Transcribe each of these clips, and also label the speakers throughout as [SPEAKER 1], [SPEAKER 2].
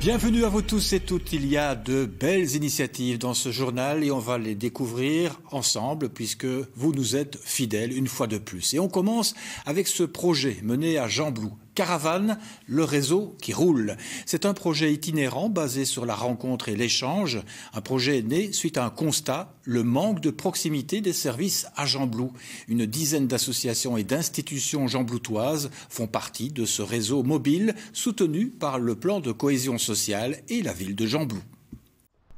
[SPEAKER 1] Bienvenue à vous tous et toutes. Il y a de belles initiatives dans ce journal et on va les découvrir ensemble puisque vous nous êtes fidèles une fois de plus. Et on commence avec ce projet mené à Gembloux. Caravane, le réseau qui roule. C'est un projet itinérant basé sur la rencontre et l'échange. Un projet né suite à un constat, le manque de proximité des services à Gembloux. Une dizaine d'associations et d'institutions gembloutoises font partie de ce réseau mobile soutenu par le plan de cohésion sociale et la ville de Gembloux.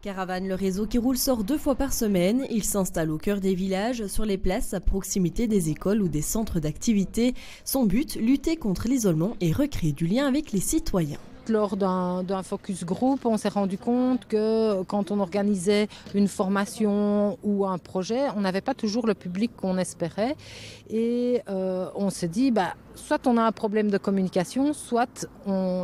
[SPEAKER 2] Caravane, le réseau qui roule, sort 2 fois par semaine. Il s'installe au cœur des villages, sur les places à proximité des écoles ou des centres d'activité. Son but, lutter contre l'isolement et recréer du lien avec les citoyens.
[SPEAKER 3] Lors d'un focus group, on s'est rendu compte que quand on organisait une formation ou un projet, on n'avait pas toujours le public qu'on espérait. Et on s'est dit, soit on a un problème de communication, soit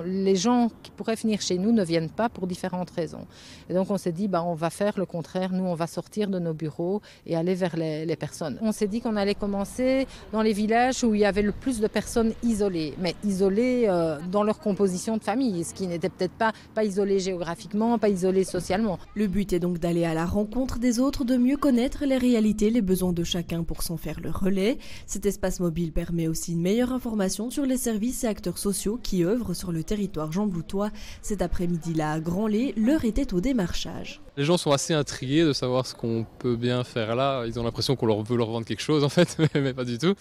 [SPEAKER 3] les gens qui pourraient venir chez nous ne viennent pas pour différentes raisons. Et donc on s'est dit, on va faire le contraire. Nous, on va sortir de nos bureaux et aller vers les personnes. On s'est dit qu'on allait commencer dans les villages où il y avait le plus de personnes isolées, mais isolées dans leur composition de famille. Ce qui n'était peut-être pas isolé géographiquement, pas isolé socialement.
[SPEAKER 2] Le but est donc d'aller à la rencontre des autres, de mieux connaître les réalités, les besoins de chacun pour s'en faire le relais. Cet espace mobile permet aussi une meilleure information sur les services et acteurs sociaux qui œuvrent sur le territoire gembloutois. Cet après-midi-là à Grand-Lay, l'heure était au démarchage.
[SPEAKER 4] Les gens sont assez intrigués de savoir ce qu'on peut bien faire là. Ils ont l'impression qu'on veut leur vendre quelque chose en fait, mais pas du tout.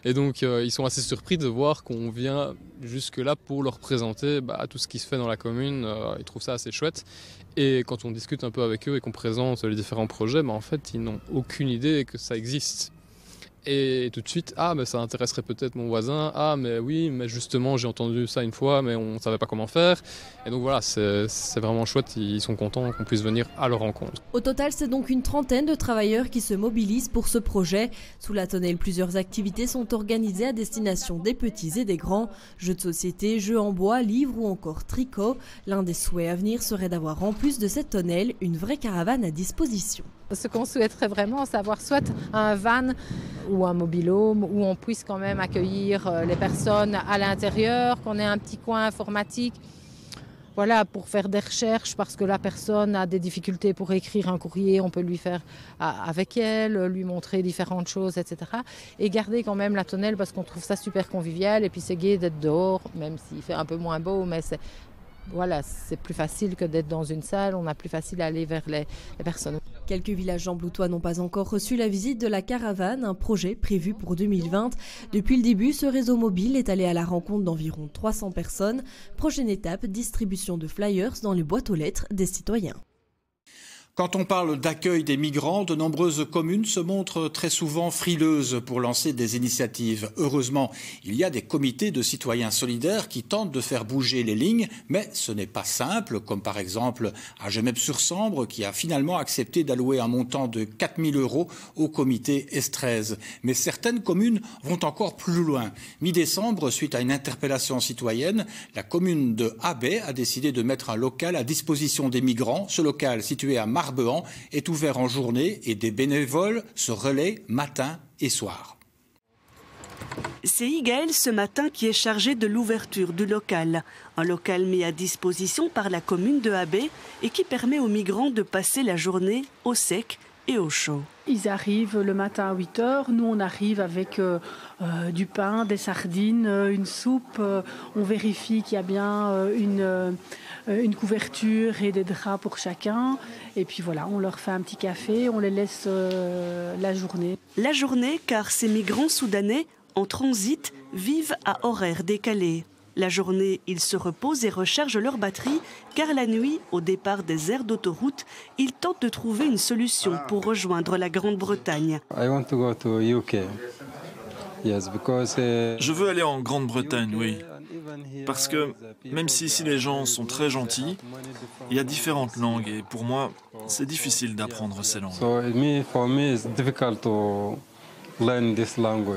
[SPEAKER 4] Et donc ils sont assez surpris de voir qu'on vient jusque là pour leur présenter tout ce qui se fait dans la commune. Ils trouvent ça assez chouette. Et quand on discute un peu avec eux et qu'on présente les différents projets, en fait ils n'ont aucune idée que ça existe. Et tout de suite, ça intéresserait peut-être mon voisin. Mais oui, mais justement, j'ai entendu ça une fois, mais on ne savait pas comment faire. Et donc voilà, c'est vraiment chouette. Ils sont contents qu'on puisse venir à leur rencontre.
[SPEAKER 2] Au total, c'est donc une trentaine de travailleurs qui se mobilisent pour ce projet. Sous la tonnelle, plusieurs activités sont organisées à destination des petits et des grands. Jeux de société, jeux en bois, livres ou encore tricot. L'un des souhaits à venir serait d'avoir en plus de cette tonnelle une vraie caravane à disposition.
[SPEAKER 3] Ce qu'on souhaiterait vraiment, c'est avoir soit un van ou un mobil-home où on puisse quand même accueillir les personnes à l'intérieur, qu'on ait un petit coin informatique. Voilà, pour faire des recherches, parce que la personne a des difficultés pour écrire un courrier, on peut lui faire avec elle, lui montrer différentes choses, etc. Et garder quand même la tonnelle parce qu'on trouve ça super convivial et puis c'est gai d'être dehors, même s'il fait un peu moins beau, mais c'est plus facile que d'être dans une salle, on a plus facile à aller vers les personnes.
[SPEAKER 2] Quelques villages gembloutois n'ont pas encore reçu la visite de la caravane, un projet prévu pour 2020. Depuis le début, ce réseau mobile est allé à la rencontre d'environ 300 personnes. Prochaine étape, distribution de flyers dans les boîtes aux lettres des citoyens.
[SPEAKER 1] Quand on parle d'accueil des migrants, de nombreuses communes se montrent très souvent frileuses pour lancer des initiatives. Heureusement, il y a des comités de citoyens solidaires qui tentent de faire bouger les lignes, mais ce n'est pas simple, comme par exemple à Gemep-sur-Sambre qui a finalement accepté d'allouer un montant de 4 000 € au comité S13. Mais certaines communes vont encore plus loin. Mi-décembre, suite à une interpellation citoyenne, la commune de Habay a décidé de mettre un local à disposition des migrants. Ce local, situé à Marbehan, est ouvert en journée et des bénévoles se relaient matin et soir.
[SPEAKER 5] C'est Igaël ce matin qui est chargé de l'ouverture du local. Un local mis à disposition par la commune de Habay et qui permet aux migrants de passer la journée au sec et au chaud.
[SPEAKER 6] Ils arrivent le matin à 8 h. Nous, on arrive avec du pain, des sardines, une soupe. On vérifie qu'il y a bien une couverture et des draps pour chacun. Et puis voilà, on leur fait un petit café, on les laisse la journée.
[SPEAKER 5] La journée, car ces migrants soudanais en transit vivent à horaires décalés. La journée, ils se reposent et rechargent leur batterie, car la nuit, au départ des aires d'autoroute, ils tentent de trouver une solution pour rejoindre la Grande-Bretagne.
[SPEAKER 7] Je veux aller en Grande-Bretagne, oui. Parce que même si ici les gens sont très gentils, il y a différentes langues et pour moi, c'est difficile d'apprendre ces langues.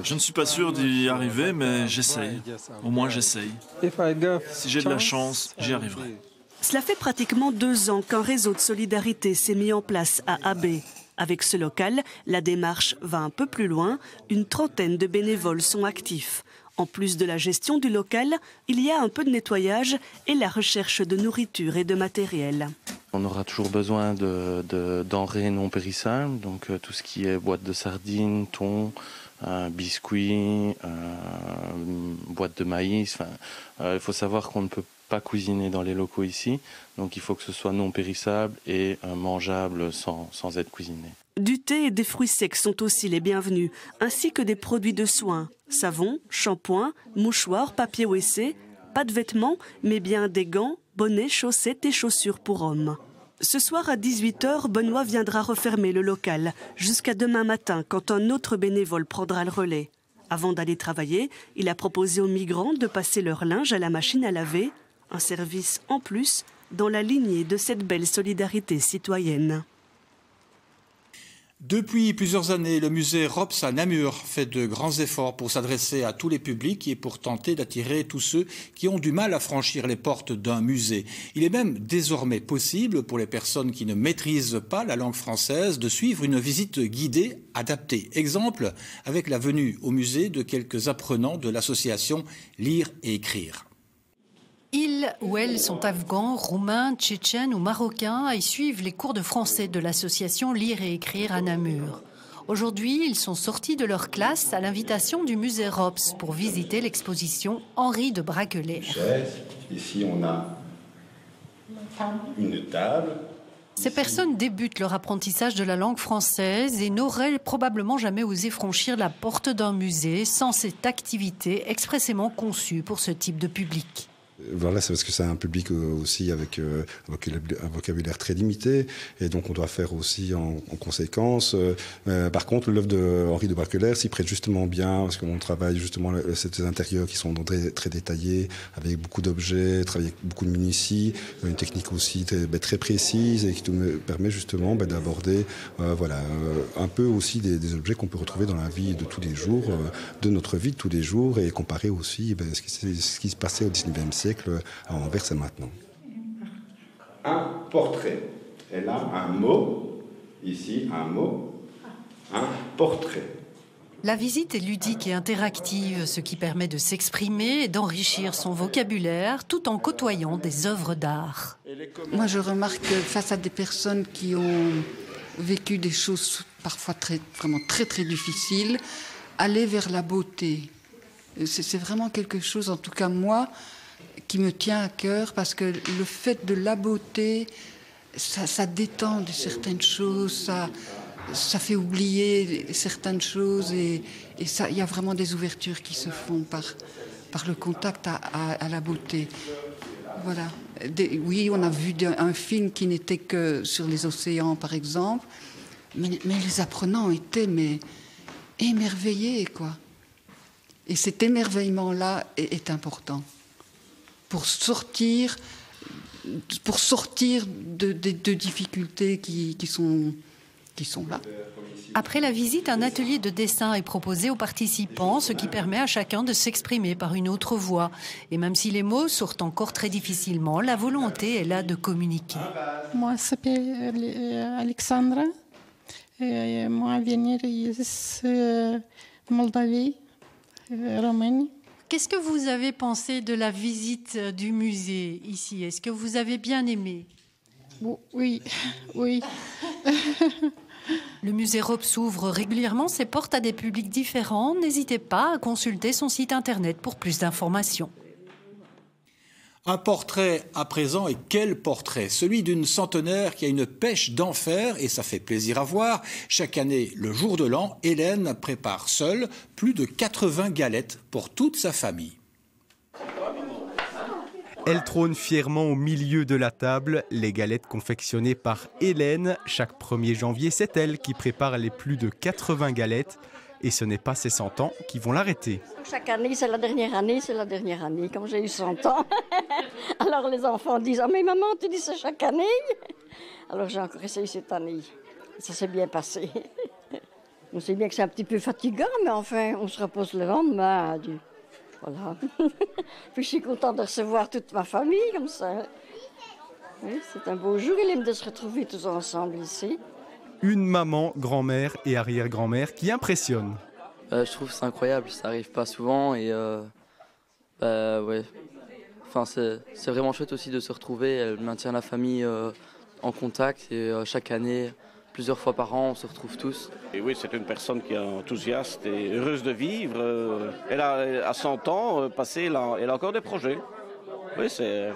[SPEAKER 7] Je ne suis pas sûr d'y arriver, mais j'essaye. Au moins j'essaye. Si j'ai de la chance, j'y arriverai.
[SPEAKER 5] Cela fait pratiquement 2 ans qu'un réseau de solidarité s'est mis en place à Abbé. Avec ce local, la démarche va un peu plus loin. Une trentaine de bénévoles sont actifs. En plus de la gestion du local, il y a un peu de nettoyage et la recherche de nourriture et de matériel.
[SPEAKER 8] On aura toujours besoin de denrées non périssables, donc tout ce qui est boîte de sardines, thon, biscuits, boîte de maïs. Il faut savoir qu'on ne peut pas cuisiner dans les locaux ici, donc il faut que ce soit non périssable et mangeable sans être cuisiné.
[SPEAKER 5] Du thé et des fruits secs sont aussi les bienvenus, ainsi que des produits de soins, savon, shampoing, mouchoirs, papier WC, pas de vêtements, mais bien des gants, bonnets, chaussettes et chaussures pour hommes. Ce soir à 18 h, Benoît viendra refermer le local, jusqu'à demain matin quand un autre bénévole prendra le relais. Avant d'aller travailler, il a proposé aux migrants de passer leur linge à la machine à laver, un service en plus dans la lignée de cette belle solidarité citoyenne.
[SPEAKER 1] Depuis plusieurs années, le musée Rops à Namur fait de grands efforts pour s'adresser à tous les publics et pour tenter d'attirer tous ceux qui ont du mal à franchir les portes d'un musée. Il est même désormais possible pour les personnes qui ne maîtrisent pas la langue française de suivre une visite guidée adaptée. Exemple avec la venue au musée de quelques apprenants de l'association Lire et Écrire.
[SPEAKER 9] Ils ou elles sont afghans, roumains, tchétchènes ou marocains et suivent les cours de français de l'association Lire et Écrire à Namur. Aujourd'hui, ils sont sortis de leur classe à l'invitation du musée Rops pour visiter l'exposition Henri de Braquelaire.
[SPEAKER 10] Ici, on a une table.
[SPEAKER 9] Ces personnes débutent leur apprentissage de la langue française et n'auraient probablement jamais osé franchir la porte d'un musée sans cette activité expressément conçue pour ce type de public.
[SPEAKER 11] Voilà, c'est parce que c'est un public aussi avec un vocabulaire très limité et donc on doit faire aussi en conséquence. Par contre, l'œuvre de Henri de Braquelaire s'y prête justement bien parce qu'on travaille justement ces intérieurs qui sont très, très détaillés avec beaucoup d'objets, travailler avec beaucoup de minutie, une technique aussi très précise et qui nous permet justement d'aborder un peu aussi des objets qu'on peut retrouver dans la vie de tous les jours, de notre vie de tous les jours et comparer aussi ce qui se passait au XIXe siècle à Anvers et maintenant.
[SPEAKER 10] Un portrait. Et là, un mot. Ici, un mot. Un portrait.
[SPEAKER 9] La visite est ludique et interactive, ce qui permet de s'exprimer et d'enrichir son vocabulaire tout en côtoyant des œuvres d'art.
[SPEAKER 12] Moi, je remarque que face à des personnes qui ont vécu des choses parfois vraiment très, très difficiles, aller vers la beauté. C'est vraiment quelque chose, en tout cas moi, qui me tient à cœur parce que le fait de la beauté, ça détend de certaines choses, ça fait oublier certaines choses et il y a vraiment des ouvertures qui se font par le contact à la beauté. Voilà. Oui, on a vu un film qui n'était que sur les océans, par exemple, mais les apprenants étaient émerveillés, quoi. Et cet émerveillement-là est important. Pour sortir de difficultés qui sont là.
[SPEAKER 9] Après la visite, un atelier de dessin est proposé aux participants, ce qui permet à chacun de s'exprimer par une autre voix. Et même si les mots sortent encore très difficilement, la volonté est là de communiquer.
[SPEAKER 13] Moi, je m'appelle Alexandra. Moi, je viens de Moldavie, Roumanie.
[SPEAKER 9] Qu'est-ce que vous avez pensé de la visite du musée ici? Est-ce que vous avez bien aimé?
[SPEAKER 13] Oui, oui.
[SPEAKER 9] Le musée Rops ouvre régulièrement ses portes à des publics différents. N'hésitez pas à consulter son site internet pour plus d'informations.
[SPEAKER 1] Un portrait à présent, et quel portrait? Celui d'une centenaire qui a une pêche d'enfer, et ça fait plaisir à voir. Chaque année, le jour de l'an, Hélène prépare seule plus de 80 galettes pour toute sa famille.
[SPEAKER 14] Elle trône fièrement au milieu de la table, les galettes confectionnées par Hélène. Chaque 1er janvier, c'est elle qui prépare les plus de 80 galettes. Et ce n'est pas ses 100 ans qui vont l'arrêter.
[SPEAKER 15] Chaque année, c'est la dernière année, comme j'ai eu 100 ans. Alors les enfants disent « Ah mais maman, tu dis ça chaque année ?» Alors j'ai encore essayé cette année. Ça s'est bien passé. On sait bien que c'est un petit peu fatigant, mais enfin, on se repose le lendemain. Voilà. Puis je suis contente de recevoir toute ma famille comme ça. Oui, c'est un beau jour, il aime de se retrouver tous ensemble ici.
[SPEAKER 14] Une maman, grand-mère et arrière-grand-mère qui impressionne.
[SPEAKER 16] Je trouve que c'est incroyable, ça arrive pas souvent et ouais. Enfin, c'est vraiment chouette aussi de se retrouver. Elle maintient la famille en contact et chaque année, plusieurs fois par an, on se retrouve tous.
[SPEAKER 17] Et oui, c'est une personne qui est enthousiaste et heureuse de vivre. Elle a à 100 ans passé, elle a encore des projets. Oui, je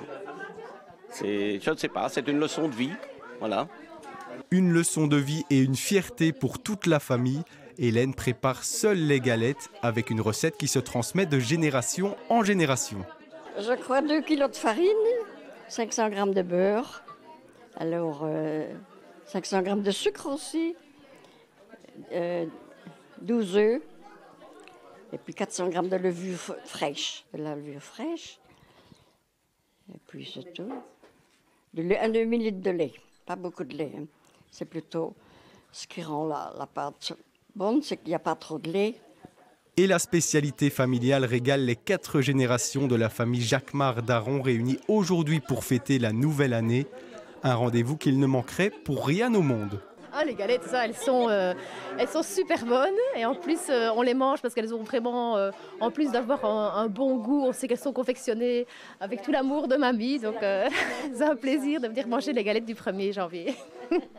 [SPEAKER 17] ne sais pas, c'est une leçon de vie. Voilà.
[SPEAKER 14] Une leçon de vie et une fierté pour toute la famille. Hélène prépare seule les galettes avec une recette qui se transmet de génération en génération.
[SPEAKER 15] Je crois 2 kilos de farine, 500 grammes de beurre, alors 500 grammes de sucre aussi, 12 œufs, et puis 400 grammes de levure fraîche, de la levure fraîche, et puis c'est tout. Un demi-litre de lait, pas beaucoup de lait, hein. C'est plutôt ce qui rend la pâte bonne, c'est qu'il n'y a pas trop de lait.
[SPEAKER 14] Et la spécialité familiale régale les 4 générations de la famille Jacquemart d'Aron réunis aujourd'hui pour fêter la nouvelle année. Un rendez-vous qu'il ne manquerait pour rien au monde.
[SPEAKER 18] Ah, les galettes, ça, elles sont super bonnes et en plus on les mange parce qu'elles ont vraiment, en plus d'avoir un bon goût, on sait qu'elles sont confectionnées avec tout l'amour de mamie, donc c'est un plaisir de venir manger les galettes du 1er janvier.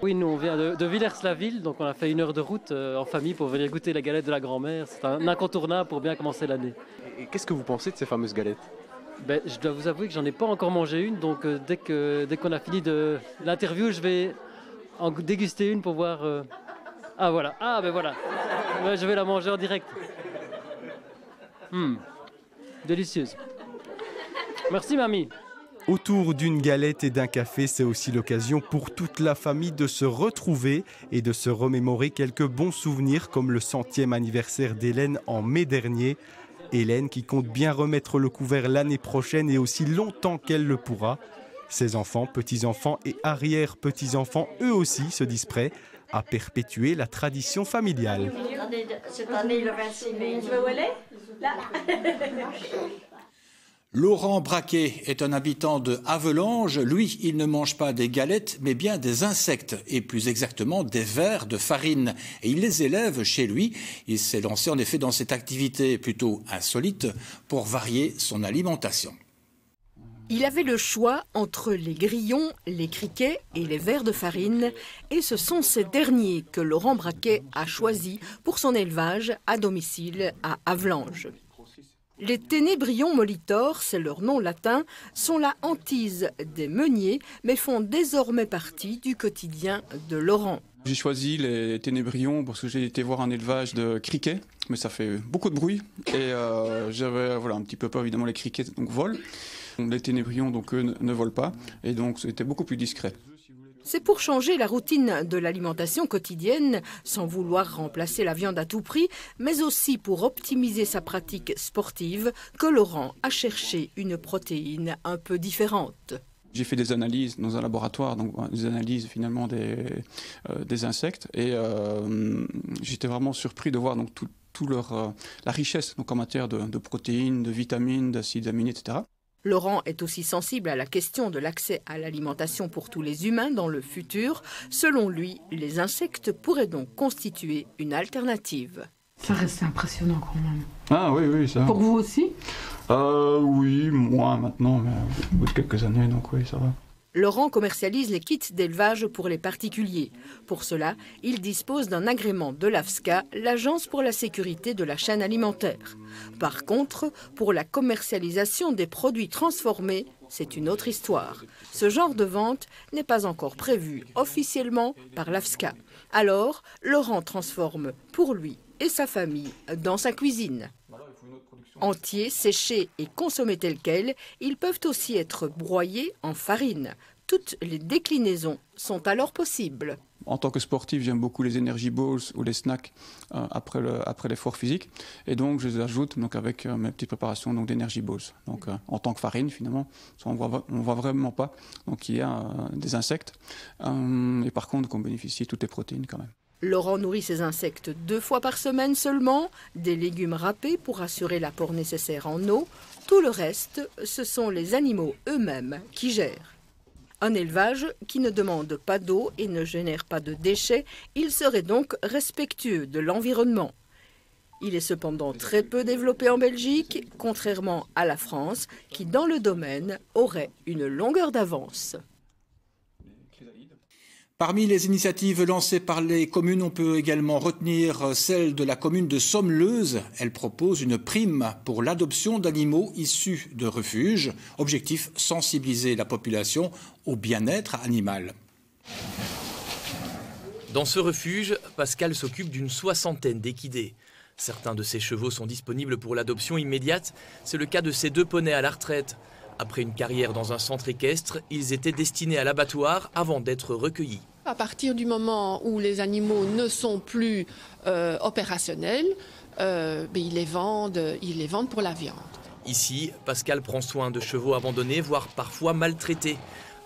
[SPEAKER 19] Oui, nous on vient de Villers-la-Ville, donc on a fait 1 heure de route en famille pour venir goûter la galette de la grand-mère. C'est un incontournable pour bien commencer l'année.
[SPEAKER 14] Et qu'est-ce que vous pensez de ces fameuses galettes ?
[SPEAKER 19] Je dois vous avouer que j'en ai pas encore mangé une, donc dès qu'on a fini de l'interview, je vais en déguster une pour voir. Ah voilà, voilà. Ouais, je vais la manger en direct. Délicieuse. Merci mamie.
[SPEAKER 14] Autour d'une galette et d'un café, c'est aussi l'occasion pour toute la famille de se retrouver et de se remémorer quelques bons souvenirs comme le 100e anniversaire d'Hélène en mai dernier. Hélène qui compte bien remettre le couvert l'année prochaine et aussi longtemps qu'elle le pourra. Ses enfants, petits-enfants et arrière-petits-enfants, eux aussi, se disent prêts à perpétuer la tradition familiale.
[SPEAKER 15] Cette année, le 26 mai. Tu veux où elle est ? Là.
[SPEAKER 1] Laurent Braquet est un habitant de Havelange. Lui, il ne mange pas des galettes, mais bien des insectes, et plus exactement des vers de farine. Et il les élève chez lui. Il s'est lancé en effet dans cette activité plutôt insolite pour varier son alimentation.
[SPEAKER 20] Il avait le choix entre les grillons, les criquets et les vers de farine, et ce sont ces derniers que Laurent Braquet a choisis pour son élevage à domicile à Havelange. Les ténébrions molitors, c'est leur nom latin, sont la hantise des meuniers, mais font désormais partie du quotidien de Laurent.
[SPEAKER 21] J'ai choisi les ténébrions parce que j'ai été voir un élevage de criquets, mais ça fait beaucoup de bruit et j'avais un petit peu peur, évidemment, les criquets donc volent. Les ténébrions donc eux ne volent pas et donc c'était beaucoup plus discret.
[SPEAKER 20] C'est pour changer la routine de l'alimentation quotidienne, sans vouloir remplacer la viande à tout prix, mais aussi pour optimiser sa pratique sportive, que Laurent a cherché une protéine un peu différente.
[SPEAKER 21] J'ai fait des analyses dans un laboratoire, donc des analyses finalement des insectes, et j'étais vraiment surpris de voir donc la richesse donc en matière de protéines, de vitamines, d'acides aminés, etc.
[SPEAKER 20] Laurent est aussi sensible à la question de l'accès à l'alimentation pour tous les humains dans le futur. Selon lui, les insectes pourraient donc constituer une alternative.
[SPEAKER 6] Ça reste impressionnant quand même.
[SPEAKER 21] Ah oui, ça.
[SPEAKER 6] Pour vous aussi ?
[SPEAKER 21] Oui, moins maintenant, mais au bout de quelques années, donc oui, ça va.
[SPEAKER 20] Laurent commercialise les kits d'élevage pour les particuliers. Pour cela, il dispose d'un agrément de l'AFSCA, l'Agence pour la sécurité de la chaîne alimentaire. Par contre, pour la commercialisation des produits transformés, c'est une autre histoire. Ce genre de vente n'est pas encore prévu officiellement par l'AFSCA. Alors, Laurent transforme pour lui et sa famille dans sa cuisine. Entiers, séchés et consommés tels quels, ils peuvent aussi être broyés en farine. Toutes les déclinaisons sont alors possibles.
[SPEAKER 21] En tant que sportif, j'aime beaucoup les energy balls ou les snacks après l'effort physique. Et donc, je les ajoute donc, avec mes petites préparations d'energy balls. Donc, en tant que farine, finalement, ça, on ne voit vraiment pas. Donc, il y a des insectes. Et par contre, on bénéficie de toutes les protéines quand même.
[SPEAKER 20] Laurent nourrit ses insectes 2 fois par semaine seulement, des légumes râpés pour assurer l'apport nécessaire en eau. Tout le reste, ce sont les animaux eux-mêmes qui gèrent. Un élevage qui ne demande pas d'eau et ne génère pas de déchets, il serait donc respectueux de l'environnement. Il est cependant très peu développé en Belgique, contrairement à la France, qui dans le domaine aurait une longueur d'avance.
[SPEAKER 1] Parmi les initiatives lancées par les communes, on peut également retenir celle de la commune de Sommeleuze. Elle propose une prime pour l'adoption d'animaux issus de refuges. Objectif, sensibiliser la population au bien-être animal.
[SPEAKER 4] Dans ce refuge, Pascal s'occupe d'une 60aine d'équidés. Certains de ces chevaux sont disponibles pour l'adoption immédiate. C'est le cas de ces 2 poneys à la retraite. Après une carrière dans un centre équestre, ils étaient destinés à l'abattoir avant d'être recueillis.
[SPEAKER 22] À partir du moment où les animaux ne sont plus opérationnels, ils les vendent pour la viande.
[SPEAKER 4] Ici, Pascal prend soin de chevaux abandonnés, voire parfois maltraités.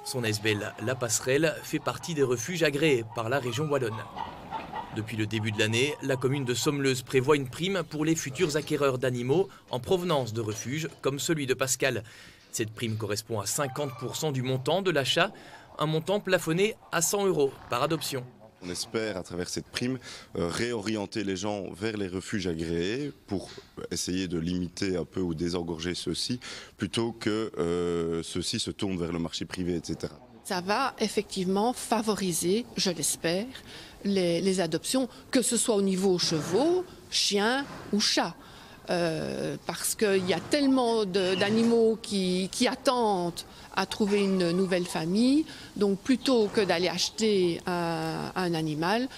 [SPEAKER 4] Son ASBL La Passerelle fait partie des refuges agréés par la région wallonne. Depuis le début de l'année, la commune de Sommeleuze prévoit une prime pour les futurs acquéreurs d'animaux en provenance de refuges comme celui de Pascal. Cette prime correspond à 50% du montant de l'achat, un montant plafonné à 100 € par adoption.
[SPEAKER 23] On espère, à travers cette prime, réorienter les gens vers les refuges agréés pour essayer de limiter un peu ou désengorger ceux-ci, plutôt que ceux-ci se tournent vers le marché privé, etc.
[SPEAKER 22] Ça va effectivement favoriser, je l'espère, les adoptions, que ce soit au niveau chevaux, chiens ou chats. Parce qu'il y a tellement d'animaux qui attendent à trouver une nouvelle famille. Donc plutôt que d'aller acheter un animal,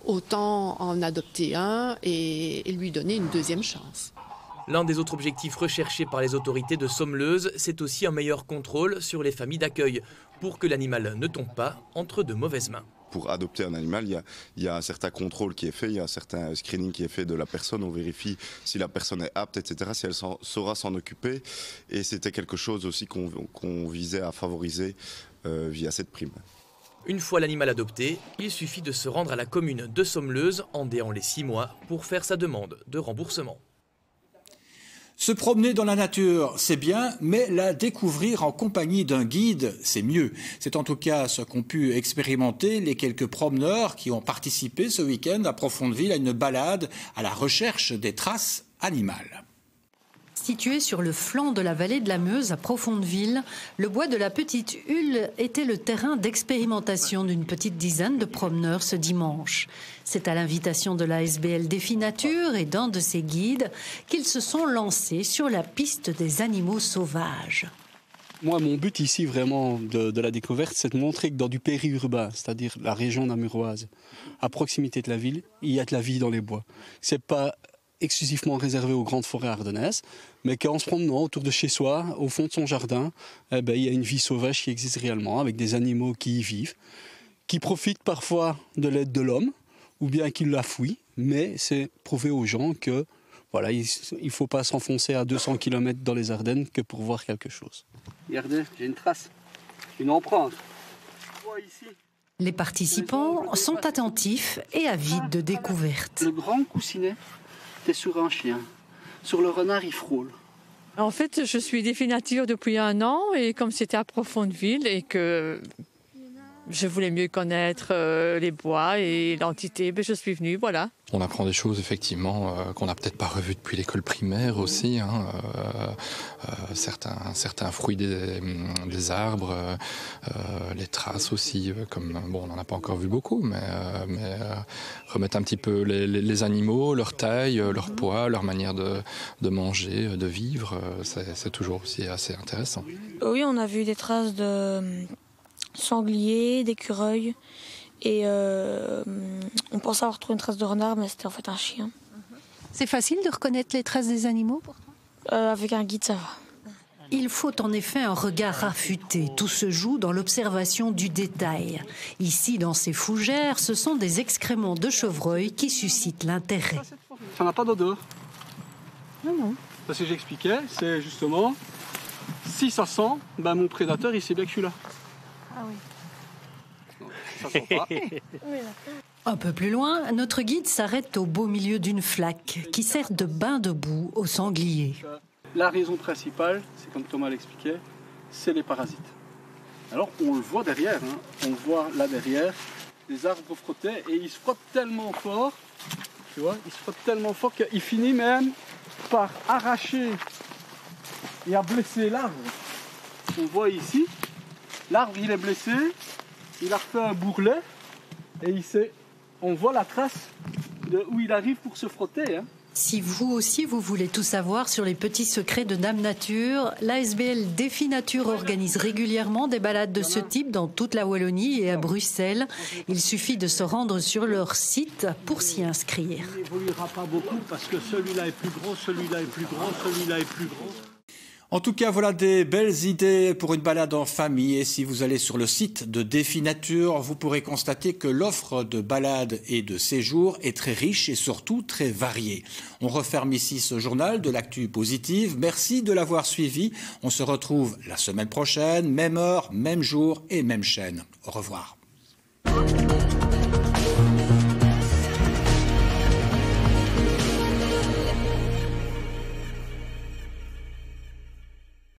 [SPEAKER 22] autant en adopter un et lui donner une deuxième chance.
[SPEAKER 4] L'un des autres objectifs recherchés par les autorités de Sommeleuze, c'est aussi un meilleur contrôle sur les familles d'accueil pour que l'animal ne tombe pas entre de mauvaises mains.
[SPEAKER 23] Pour adopter un animal, il y a un certain contrôle qui est fait, il y a un certain screening qui est fait de la personne, on vérifie si la personne est apte, etc., si elle saura s'en occuper. Et c'était quelque chose aussi qu'on visait à favoriser via cette prime.
[SPEAKER 4] Une fois l'animal adopté, il suffit de se rendre à la commune de Sommeleuze en déant les 6 mois pour faire sa demande de remboursement.
[SPEAKER 1] Se promener dans la nature, c'est bien, mais la découvrir en compagnie d'un guide, c'est mieux. C'est en tout cas ce qu'ont pu expérimenter les quelques promeneurs qui ont participé ce week-end à Profondeville à une balade à la recherche des traces animales.
[SPEAKER 9] Situé sur le flanc de la vallée de la Meuse, à Profondeville, le bois de la Petite Hulle était le terrain d'expérimentation d'une petite dizaine de promeneurs ce dimanche. C'est à l'invitation de l'ASBL Défi Nature et d'un de ses guides qu'ils se sont lancés sur la piste des animaux sauvages.
[SPEAKER 24] Moi, mon but ici, vraiment, de la découverte, c'est de montrer que dans du périurbain, c'est-à-dire la région namuroise, à proximité de la ville, il y a de la vie dans les bois. C'est pas exclusivement réservé aux grandes forêts ardennaises, mais qu'en se promenant autour de chez soi, au fond de son jardin, il y a une vie sauvage qui existe réellement, avec des animaux qui y vivent, qui profitent parfois de l'aide de l'homme, ou bien qui la fouillent, mais c'est prouver aux gens que voilà, il ne faut pas s'enfoncer à 200 km dans les Ardennes que pour voir quelque chose. Regardez, j'ai une trace, une empreinte.
[SPEAKER 9] Les participants sont attentifs et avides de découvertes.
[SPEAKER 24] Le grand coussinet, c'est sur un chien. Sur le renard, il frôle.
[SPEAKER 25] En fait, je suis Défi Nature depuis 1 an et comme c'était à Profondeville et que je voulais mieux connaître les bois et l'entité, je suis venue, voilà.
[SPEAKER 26] On apprend des choses effectivement qu'on n'a peut-être pas revues depuis l'école primaire aussi, certains fruits des arbres, les traces aussi, comme bon, on n'en a pas encore vu beaucoup, mais remettre un petit peu les animaux, leur taille, leur poids, leur manière de manger, de vivre, c'est toujours aussi assez intéressant.
[SPEAKER 27] Oui, on a vu des traces de sangliers, d'écureuils. Et on pensait avoir trouvé une trace de renard, mais c'était en fait un chien.
[SPEAKER 9] C'est facile de reconnaître les traces des animaux pour toi ?
[SPEAKER 27] Avec un guide, ça va.
[SPEAKER 9] Il faut en effet un regard affûté. Tout se joue dans l'observation du détail. Ici, dans ces fougères, ce sont des excréments de chevreuil qui suscitent l'intérêt.
[SPEAKER 24] Ça n'a pas d'odeur.
[SPEAKER 27] Non.
[SPEAKER 24] Parce que j'expliquais, c'est justement, si ça sent, mon prédateur, il sait bien que je suis là.
[SPEAKER 27] Ah oui.
[SPEAKER 9] Un peu plus loin, notre guide s'arrête au beau milieu d'une flaque qui sert de bain de boue aux sangliers.
[SPEAKER 24] La raison principale, c'est comme Thomas l'expliquait, c'est les parasites. Alors on le voit derrière, hein. On voit là derrière les arbres frottés et il se frotte tellement fort, tu vois, il se frotte tellement fort qu'il finit même par arracher et à blesser l'arbre. On voit ici, l'arbre il est blessé, il a refait un bourrelet et on voit la trace de où il arrive pour se frotter, hein.
[SPEAKER 9] Si vous aussi vous voulez tout savoir sur les petits secrets de Dame Nature, l'ASBL Défi Nature organise régulièrement des balades de ce type dans toute la Wallonie et à Bruxelles. Il suffit de se rendre sur leur site pour s'y inscrire.
[SPEAKER 24] Il n'évoluera pas beaucoup parce que celui-là est plus grand, celui-là est plus grand, celui-là est plus grand.
[SPEAKER 1] En tout cas, voilà des belles idées pour une balade en famille. Et si vous allez sur le site de Défi Nature, vous pourrez constater que l'offre de balades et de séjours est très riche et surtout très variée. On referme ici ce journal de l'actu positive. Merci de l'avoir suivi. On se retrouve la semaine prochaine, même heure, même jour et même chaîne. Au revoir.